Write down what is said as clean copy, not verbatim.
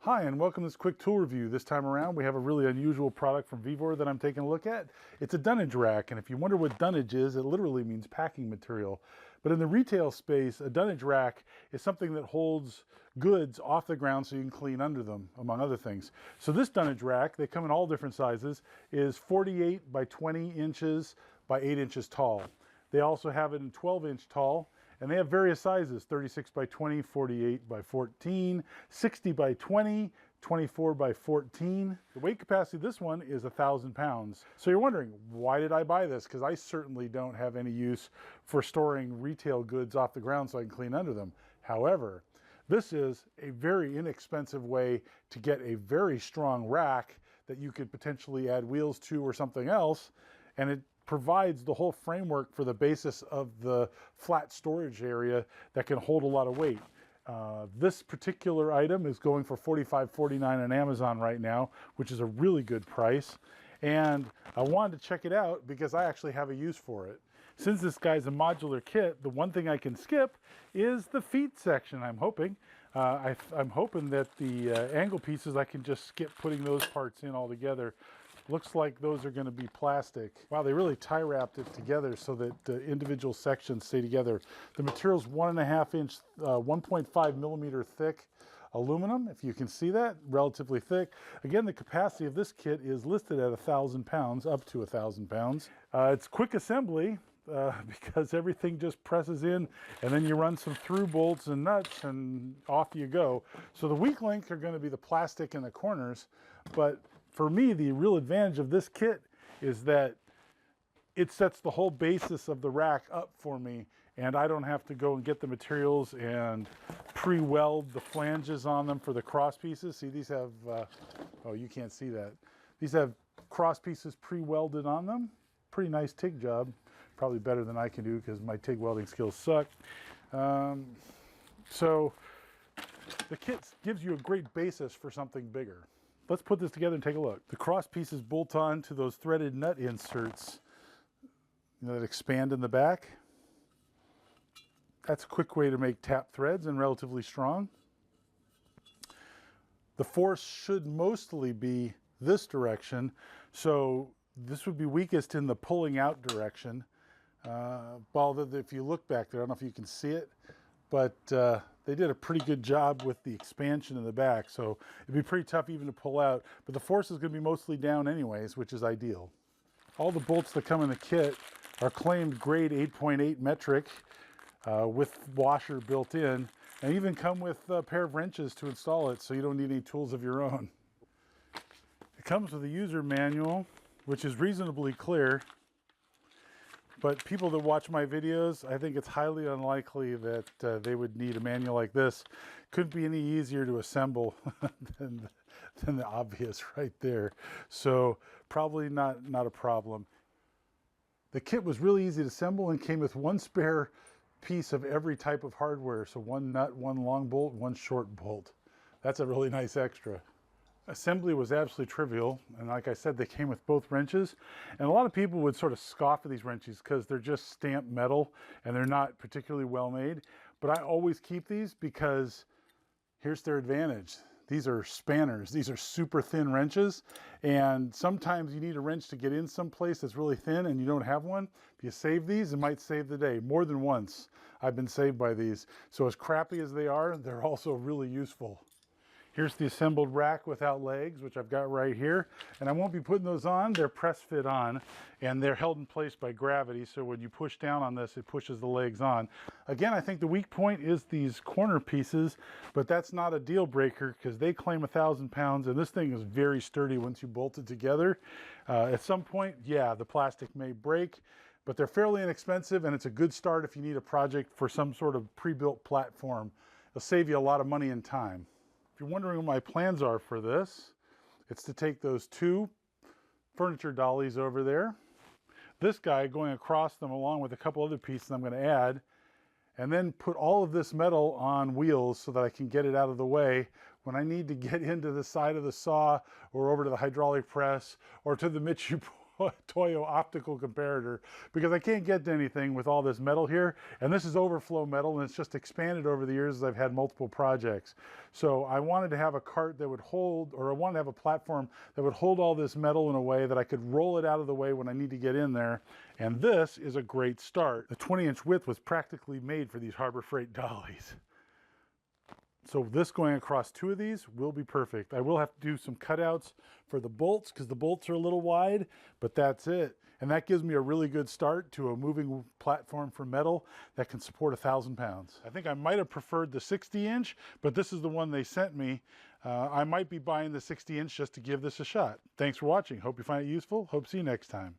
Hi, and welcome to this quick tool review. This time around, we have a really unusual product from VEVOR that I'm taking a look at. It's a dunnage rack, and if you wonder what dunnage is, it literally means packing material. But in the retail space, a dunnage rack is something that holds goods off the ground so you can clean under them, among other things. So this dunnage rack, they come in all different sizes, is 48 by 20 inches by 8 inches tall. They also have it in 12-inch tall. And they have various sizes, 36 by 20, 48 by 14, 60 by 20, 24 by 14. The weight capacity of this one is 1,000 pounds. So you're wondering, why did I buy this? Because I certainly don't have any use for storing retail goods off the ground so I can clean under them. However, this is a very inexpensive way to get a very strong rack that you could potentially add wheels to or something else, and it provides the whole framework for the basis of the flat storage area that can hold a lot of weight. This particular item is going for $45.49 on Amazon right now, which is a really good price. And I wanted to check it out because I actually have a use for it. Since this guy's a modular kit, the one thing I can skip is the feet section, I'm hoping. I'm hoping that the angle pieces, I can just skip putting those parts in altogether. Looks like those are going to be plastic. Wow, they really tie wrapped it together so that the individual sections stay together. The material's 1.5 inch, 1.5 millimeter thick aluminum, if you can see that, relatively thick. Again, the capacity of this kit is listed at 1,000 pounds, up to 1,000 pounds. It's quick assembly because everything just presses in, and then you run some through bolts and nuts and off you go. So the weak link are going to be the plastic in the corners, but for me, the real advantage of this kit is that it sets the whole basis of the rack up for me, and I don't have to go and get the materials and pre-weld the flanges on them for the cross pieces. See, these have, oh, you can't see that. These have cross pieces pre-welded on them. Pretty nice TIG job. Probably better than I can do because my TIG welding skills suck. So the kit gives you a great basis for something bigger. Let's put this together and take a look. The cross pieces bolt on to those threaded nut inserts that expand in the back. That's a quick way to make tap threads and relatively strong. The force should mostly be this direction, so this would be weakest in the pulling out direction. Although if you look back there, I don't know if you can see it, but they did a pretty good job with the expansion in the back, so it'd be pretty tough even to pull out, but the force is going to be mostly down anyways, which is ideal. All the bolts that come in the kit are claimed grade 8.8 metric with washer built in, and even come with a pair of wrenches to install it, so you don't need any tools of your own. It comes with a user manual, which is reasonably clear. But people that watch my videos, I think it's highly unlikely that they would need a manual like this. Couldn't be any easier to assemble than the obvious right there. So probably not a problem. The kit was really easy to assemble and came with one spare piece of every type of hardware. So one nut, one long bolt, one short bolt. That's a really nice extra. Assembly was absolutely trivial, and like I said, they came with both wrenches, and a lot of people would sort of scoff at these wrenches because they're just stamped metal and they're not particularly well made, but I always keep these because here's their advantage. These are spanners. These are super thin wrenches, and sometimes you need a wrench to get in someplace that's really thin and you don't have one. If you save these, it might save the day. More than once I've been saved by these. So as crappy as they are, they're also really useful. Here's the assembled rack without legs, which I've got right here. And I won't be putting those on. They're press fit on, and they're held in place by gravity. So when you push down on this, it pushes the legs on. Again, I think the weak point is these corner pieces, but that's not a deal breaker because they claim 1,000 pounds, and this thing is very sturdy once you bolt it together. At some point, yeah, the plastic may break, but they're fairly inexpensive, and it's a good start if you need a project for some sort of pre-built platform. It'll save you a lot of money and time. If you're wondering what my plans are for this, it's to take those two furniture dollies over there, this guy going across them along with a couple other pieces I'm going to add, and then put all of this metal on wheels so that I can get it out of the way when I need to get into the side of the saw or over to the hydraulic press or to the Mitchell Toyo optical comparator because I can't get to anything with all this metal here. And this is overflow metal, and it's just expanded over the years as I've had multiple projects. So I wanted to have a cart that would hold, or I wanted to have a platform that would hold all this metal in a way that I could roll it out of the way when I need to get in there. And this is a great start. The 20-inch width was practically made for these Harbor Freight dollies. So this going across two of these will be perfect. I will have to do some cutouts for the bolts because the bolts are a little wide, but that's it. And that gives me a really good start to a moving platform for metal that can support 1,000 pounds. I think I might have preferred the 60-inch, but this is the one they sent me. I might be buying the 60-inch just to give this a shot. Thanks for watching. Hope you find it useful. Hope to see you next time.